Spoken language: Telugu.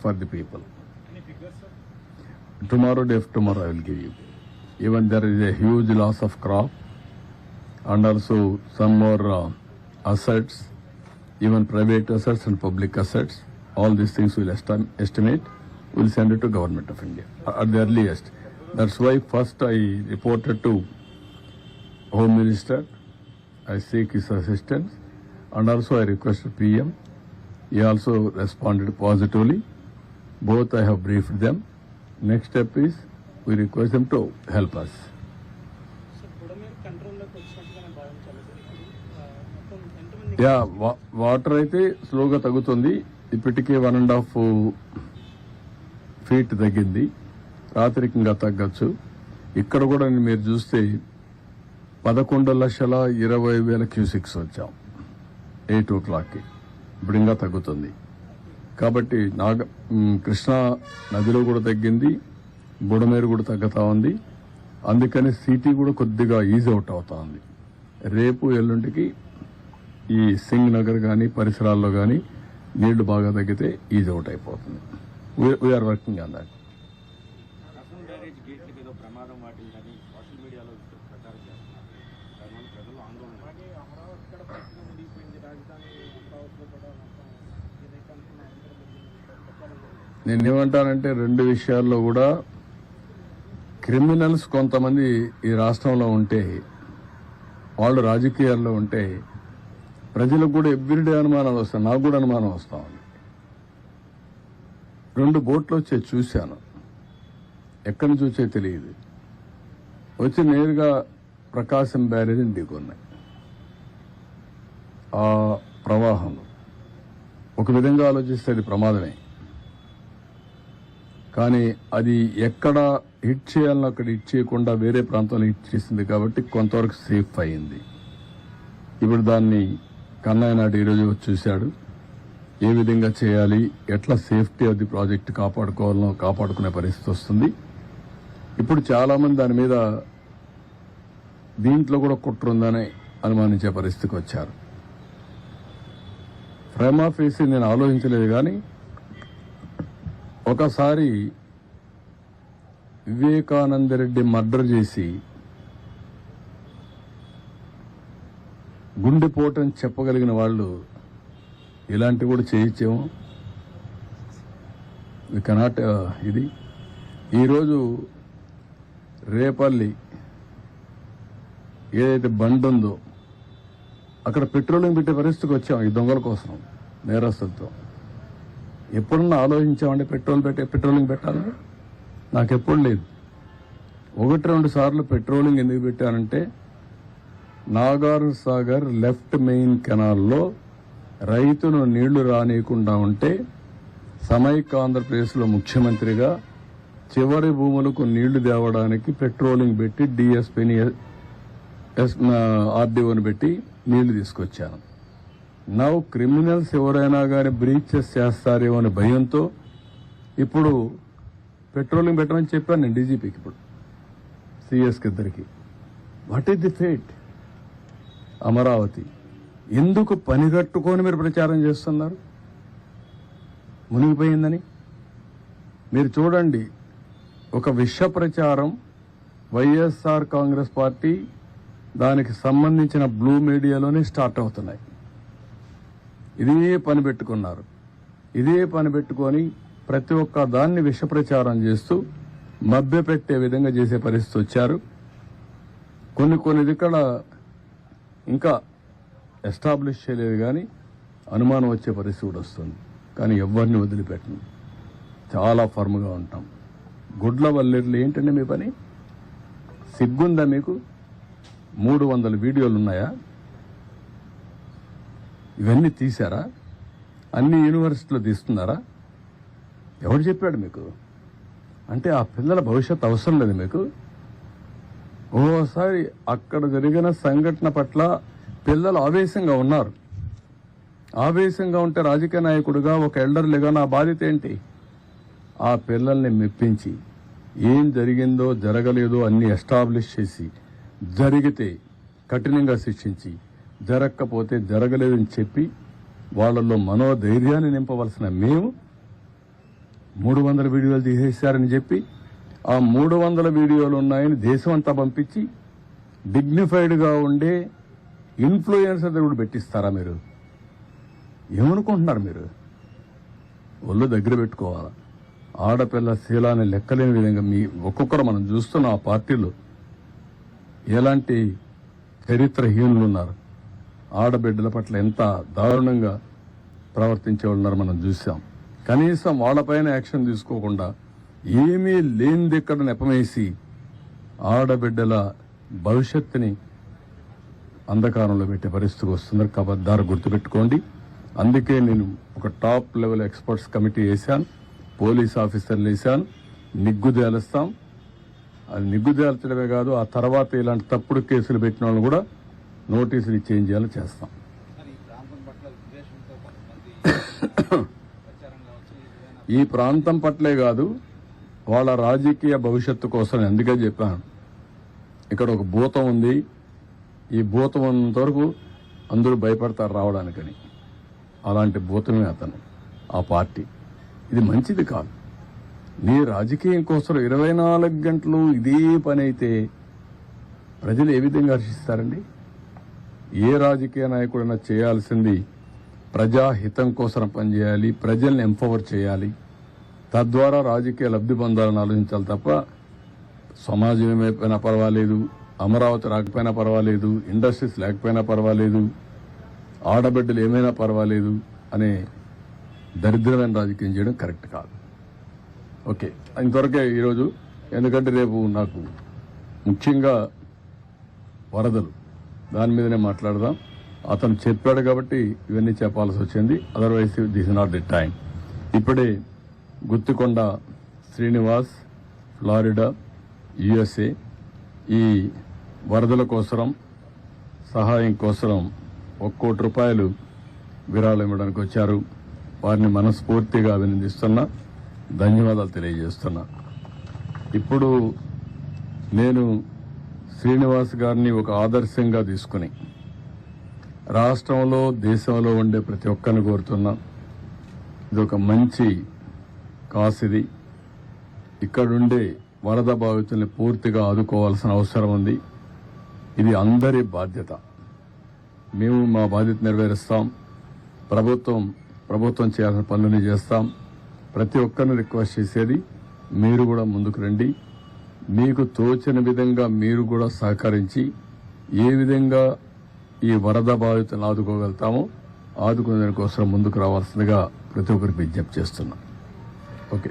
for the people. Tomorrow, day after tomorrow, I will give you. Even there is a huge loss of crop and also some more assets, even private assets and public assets. All these things will estimate. We'll send it to Government of India at the earliest. That's why first I reported to Home Minister. I seek his assistance, and also I requested PM. He also responded positively. Both I have briefed them. Next step is we request them to help us. Yeah water అయితే స్లోగా తగ్గుతుంది. ఇప్పటికే 1.5 feet తగ్గింది. రాత్రికి ఇంకా తగ్గచ్చు. ఇక్కడ కూడా మీరు చూస్తే 11,20,000 క్యూసిక్స్ వచ్చాం 8 o'clockకి. ఇప్పుడు ఇంకా తగ్గుతుంది. కాబట్టి కృష్ణా నదిలో కూడా తగ్గింది, బుడమేరు కూడా తగ్గుతా ఉంది. అందుకని సిటీ కూడా కొద్దిగా ఈజ్ అవుట్ అవుతా ఉంది. రేపు ఎల్లుండికి ఈ సింగ్ నగర్ కానీ పరిసరాల్లో కానీ నీళ్లు బాగా తగ్గితే ఈజ్ అవుట్ అయిపోతుంది. We are working on that. నేనేమంటానంటే రెండు విషయాల్లో కూడా క్రిమినల్స్ కొంతమంది ఈ రాష్ట్రంలో ఉంటే, వాళ్ళు రాజకీయాల్లో ఉంటే ప్రజలకు కూడా ఎవ్రీడే అనుమానాలు వస్తాయి. నాకు కూడా అనుమానం వస్తా ఉంది. 2 బోట్లు వచ్చే చూశాను. ఎక్కడి నుంచి వచ్చే తెలియదు. వచ్చి నేరుగా ప్రకాశం బ్యారేజీని దిగున్నాయి. ఆ ప్రవాహం ఒక విధంగా ఆలోచిస్తే అది ప్రమాదమే. కానీ అది ఎక్కడ హిట్ చేయాలని అక్కడ హిట్ చేయకుండా వేరే ప్రాంతంలో హిట్ చేసింది కాబట్టి కొంతవరకు సేఫ్ అయింది. ఇప్పుడు దాన్ని కన్నయ్య నాయుడు ఈరోజు చూశాడు. ఏ విధంగా చేయాలి, ఎట్లా సేఫ్టీ ఆఫ్ ది ప్రాజెక్ట్ కాపాడుకోవాలనో కాపాడుకునే పరిస్థితి వస్తుంది. ఇప్పుడు చాలా మంది దాని మీద దీంట్లో కూడా కుట్ర ఉందని అనుమానించే పరిస్థితికి వచ్చారు. ప్రైమా ఫేసి నేను ఆలోచించలేదు. కానీ ఒకసారి వివేకానందరెడ్డి మర్డర్ చేసి గుండెపోటని చెప్పగలిగిన వాళ్ళు ఇలాంటివి కూడా చేయొచ్చేమో. వి కెనాట్ ఇది. ఈరోజు రేపల్లి ఏదైతే బండ్ ఉందో అక్కడ పెట్రోలింగ్ పెట్టే పరిస్థితికి వచ్చాం ఈ దొంగల కోసం, నేరస్తులతో. ఎప్పుడన్నా ఆలోచించామంటే పెట్రోలింగ్ పెట్టాలని? నాకెప్పుడు లేదు. 1-2 సార్లు పెట్రోలింగ్ ఎందుకు పెట్టానంటే, నాగార్ సాగర్ లెఫ్ట్ మెయిన్ కెనాల్లో రైతును నీళ్లు రానియకుండా ఉంటే సమైక్య ఆంధ్రప్రదేశ్లో ముఖ్యమంత్రిగా చివరి భూములకు నీళ్లు తేవడానికి పెట్రోలింగ్ పెట్టి డిఎస్పీని ఆర్డీఓని పెట్టి నీళ్లు తీసుకొచ్చాను. నవ్ క్రిమినల్స్ ఎవరైనా కానీ బ్రీచెస్ చేస్తారేమో అనే భయంతో ఇప్పుడు పెట్రోలింగ్ పెట్టమని చెప్పాను నేను డీజీపీకి. ఇప్పుడు సిఎస్కి ఇద్దరికి. What is the fate? Amaravati ఎందుకు పనిగట్టుకొని మీరు ప్రచారం చేస్తున్నారు మునిగిపోయిందని? మీరు చూడండి, ఒక విష ప్రచారం వైఎస్ఆర్ కాంగ్రెస్ పార్టీ దానికి సంబంధించిన బ్లూ మీడియాలోనే స్టార్ట్ అవుతున్నాయి. ఇదే పని పెట్టుకున్నారు. ఇదే పని పెట్టుకొని ప్రతి ఒక్క దాన్ని విష ప్రచారం చేస్తూ మభ్యపెట్టే విధంగా చేసే పరిస్థితి వచ్చారు. కొన్ని ఇక్కడ ఇంకా ఎస్టాబ్లిష్ చేయలేదు, కానీ అనుమానం వచ్చే పరిస్థితి కూడా వస్తుంది. కానీ ఎవరిని వదిలిపెట్టను, చాలా ఫర్మ్గా ఉంటాం. గుడ్ల వల్లేర్లు ఏంటంటే మీ పని? సిగ్గుందా మీకు? 300 వీడియోలు ఉన్నాయా? ఇవన్నీ తీశారా? అన్ని యూనివర్సిటీలో తీస్తున్నారా? ఎవరు చెప్పాడు మీకు? అంటే ఆ పిల్లల భవిష్యత్తు అవసరం లేదు మీకు? ఓసారి అక్కడ జరిగిన సంఘటన పట్ల పిల్లలు ఆవేశంగా ఉన్నారు. ఆవేశంగా ఉంటే రాజకీయ నాయకుడిగా, ఒక ఎల్డర్లుగా నా బాధ్యత ఏంటి? ఆ పిల్లల్ని మెప్పించి ఏం జరిగిందో జరగలేదో అన్ని ఎస్టాబ్లిష్ చేసి, జరిగితే కఠినంగా శిక్షించి, జరగకపోతే జరగలేదని చెప్పి వాళ్ళల్లో మనోధైర్యాన్ని నింపవలసిన మేము 300 వీడియోలు తీసేశారని చెప్పి ఆ 300 వీడియోలు ఉన్నాయని దేశం అంతా పంపించి డిగ్నిఫైడ్గా ఉండే ఇన్ఫ్లుయెన్సర్ కూడా పెట్టిస్తారా మీరు? ఏమనుకుంటున్నారు మీరు? ఒళ్ళు దగ్గర పెట్టుకోవాలా. ఆడపిల్ల శీలాన్ని లెక్కలేని విధంగా మీ ఒక్కొక్కరు మనం చూస్తున్న ఆ పార్టీలో ఎలాంటి చరిత్రహీనులు ఉన్నారు. ఆడబిడ్డల పట్ల ఎంత దారుణంగా ప్రవర్తించే ఉన్నారు మనం చూసాం. కనీసం వాళ్ళపైన యాక్షన్ తీసుకోకుండా ఏమీ లేనిది ఇక్కడ నెపమేసి ఆడబిడ్డల భవిష్యత్తుని అంధకారంలో పెట్టే పరిస్థితికి వస్తున్నారు. కబద్దారు గుర్తుపెట్టుకోండి. అందుకే నేను ఒక టాప్ లెవెల్ ఎక్స్పర్ట్స్ కమిటీ వేశాను, పోలీస్ ఆఫీసర్లు వేశాను. నిగ్గు తేలుస్తాం. అది నిగ్గు తేల్చడమే కాదు, ఆ తర్వాత ఇలాంటి తప్పుడు కేసులు పెట్టిన వాళ్ళని కూడా నోటీసులు చేంజ్ చేయాలని చేస్తాం. ఈ ప్రాంతం పట్లే కాదు, వాళ్ళ రాజకీయ భవిష్యత్తు కోసం అందుకే చెప్పాను. ఇక్కడ ఒక భూతం ఉంది, ఈ భూతం ఉన్నంత వరకు అందరూ భయపడతారు రావడానికని. అలాంటి భూతమే అతను, ఆ పార్టీ. ఇది మంచిది కాదు. నీ రాజకీయం కోసం 24 గంటలు ఇదే పని అయితే ప్రజలు ఏ విధంగా హర్షిస్తారండి? ఏ రాజకీయ నాయకుడైనా చేయాల్సింది ప్రజాహితం కోసం పనిచేయాలి, ప్రజల్ని ఎంపవర్ చేయాలి, తద్వారా రాజకీయ లబ్ధి పొందాలని ఆలోచించాలి తప్ప సమాజం ఏమైపోయినా పర్వాలేదు, అమరావతి రాకపోయినా పర్వాలేదు, ఇండస్ట్రీస్ లేకపోయినా పర్వాలేదు, ఆడబిడ్డలు ఏమైనా పర్వాలేదు అనే దరిద్రమైన రాజకీయం చేయడం కరెక్ట్ కాదు. ఓకే, ఇంతవరకే ఈరోజు. ఎందుకంటే రేపు నాకు ముఖ్యంగా వరదలు దాని మీదనే మాట్లాడదాం. అతను చెప్పాడు కాబట్టి ఇవన్నీ చెప్పాల్సి వచ్చింది. Otherwise this is not the time. ఇప్పుడే గుత్తికొండ శ్రీనివాస్, ఫ్లారిడా, USA ఈ వరదల కోసం సహాయం కోసం 1 కోటి రూపాయలు విరాళం ఇవ్వడానికి వచ్చారు. వారిని మనస్ఫూర్తిగా అభినందిస్తున్నా, ధన్యవాదాలు తెలియజేస్తున్నా. ఇప్పుడు నేను శ్రీనివాస్ గారిని ఒక ఆదర్శంగా తీసుకుని రాష్ట్రంలో దేశంలో ఉండే ప్రతి ఒక్కరిని కోరుతున్నా, ఇది ఒక మంచి కాస్. ఇది ఇక్కడుండే వరద బాధితుల్ని పూర్తిగా ఆదుకోవాల్సిన అవసరం ఉంది. ఇది అందరి బాధ్యత. మేము మా బాధ్యత నెరవేరుస్తాం. ప్రభుత్వం చేయాల్సిన పనులని చేస్తాం. ప్రతి ఒక్కరిని రిక్వెస్ట్ చేసేది, మీరు కూడా ముందుకు రండి. మీకు తోచిన విధంగా మీరు కూడా సహకరించి ఏ విధంగా ఈ వరద బాధితులను ఆదుకోగలుగుతామో ఆదుకునే కోసం ముందుకు రావాల్సిందిగా ప్రతి ఒక్కరికి విజ్ఞప్తి చేస్తున్నాం. ఓకే.